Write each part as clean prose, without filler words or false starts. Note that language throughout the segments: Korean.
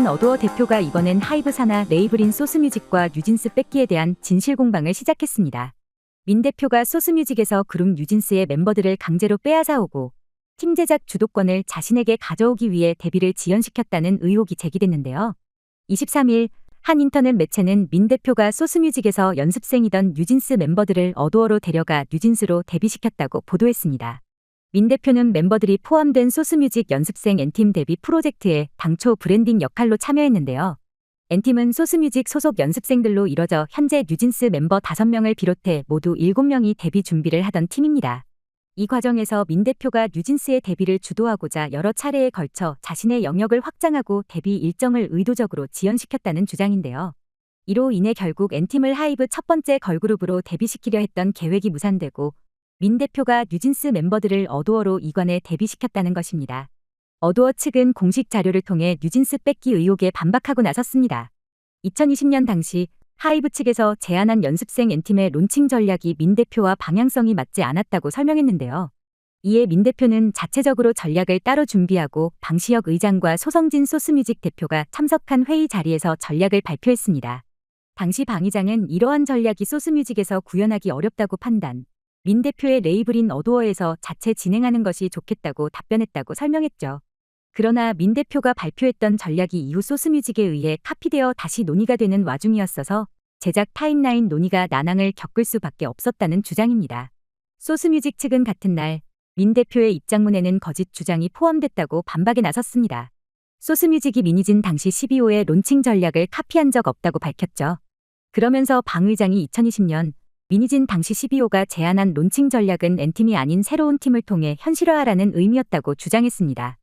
민대신 어도어 대표가 이번엔 하이브 산하 레이블인 소스뮤직과 뉴진스 뺏기에 대한 진실 공방을 시작했습니다. 민 대표가 소스뮤직에서 그룹 뉴진스의 멤버들을 강제로 빼앗아오고 팀 제작 주도권을 자신에게 가져오기 위해 데뷔를 지연시켰다는 의혹이 제기됐는데요. 23일 한 인터넷 매체는 민 대표가 소스뮤직에서 연습생이던 뉴진스 멤버들을 어도어로 데려가 뉴진스로 데뷔시켰다고 보도했습니다. 민 대표는 멤버들이 포함된 소스뮤직 연습생 N팀 데뷔 프로젝트에 당초 브랜딩 역할로 참여했는데요. N팀은 소스뮤직 소속 연습생들로 이뤄져 현재 뉴진스 멤버 5명을 비롯해 모두 7명이 데뷔 준비를 하던 팀입니다. 이 과정에서 민 대표가 뉴진스의 데뷔를 주도하고자 여러 차례에 걸쳐 자신의 영역을 확장하고 데뷔 일정을 의도적으로 지연시켰다는 주장인데요. 이로 인해 결국 N팀을 하이브 첫 번째 걸그룹으로 데뷔시키려 했던 계획이 무산되고 민 대표가 뉴진스 멤버들을 어도어로 이관해 데뷔시켰다는 것입니다. 어도어 측은 공식 자료를 통해 뉴진스 뺏기 의혹에 반박하고 나섰습니다. 2020년 당시 하이브 측에서 제안한 연습생 N팀의 론칭 전략이 민 대표와 방향성이 맞지 않았다고 설명했는데요. 이에 민 대표는 자체적으로 전략을 따로 준비하고 방시혁 의장과 소성진 소스뮤직 대표가 참석한 회의 자리에서 전략을 발표했습니다. 당시 방 의장은 이러한 전략이 소스뮤직에서 구현하기 어렵다고 판단, 민 대표의 레이블인 어도어에서 자체 진행하는 것이 좋겠다고 답변했다고 설명했죠. 그러나 민 대표가 발표했던 전략이 이후 소스뮤직에 의해 카피되어 다시 논의가 되는 와중이었어서 제작 타임라인 논의가 난항을 겪을 수밖에 없었다는 주장입니다. 소스뮤직 측은 같은 날 민 대표의 입장문에는 거짓 주장이 포함됐다고 반박에 나섰습니다. 소스뮤직이 민희진 당시 12호의 론칭 전략을 카피한 적 없다고 밝혔죠. 그러면서 방 의장이 2020년 민희진 당시 12호가 제안한 론칭 전략은 N팀이 아닌 새로운 팀을 통해 현실화하라는 의미였다고 주장했습니다.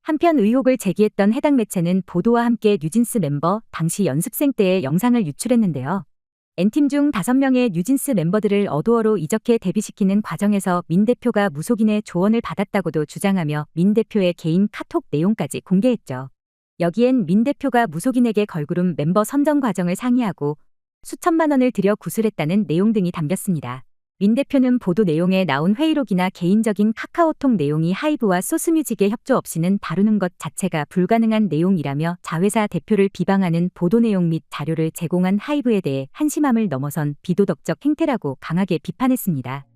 한편 의혹을 제기했던 해당 매체는 보도와 함께 뉴진스 멤버 당시 연습생 때의 영상을 유출했는데요. N팀 중 5명의 뉴진스 멤버들을 어도어로 이적해 데뷔시키는 과정에서 민 대표가 무속인의 조언을 받았다고도 주장하며 민 대표의 개인 카톡 내용까지 공개했죠. 여기엔 민 대표가 무속인에게 걸그룹 멤버 선정 과정을 상의하고 수천만 원을 들여 구술했다는 내용 등이 담겼습니다. 민 대표는 보도 내용에 나온 회의록이나 개인적인 카카오톡 내용이 하이브와 소스뮤직의 협조 없이는 다루는 것 자체가 불가능한 내용이라며 자회사 대표를 비방하는 보도 내용 및 자료를 제공한 하이브에 대해 한심함을 넘어선 비도덕적 행태라고 강하게 비판했습니다.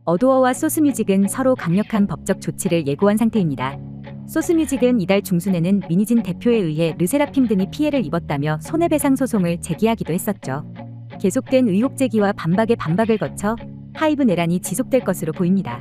어도어와 소스뮤직은 서로 강력한 법적 조치를 예고한 상태입니다. 소스뮤직은 이달 중순에는 민희진 대표에 의해 르세라핌 등이 피해를 입었다며 손해배상 소송을 제기하기도 했었죠. 계속된 의혹 제기와 반박에 반박을 거쳐 하이브 내란이 지속될 것으로 보입니다.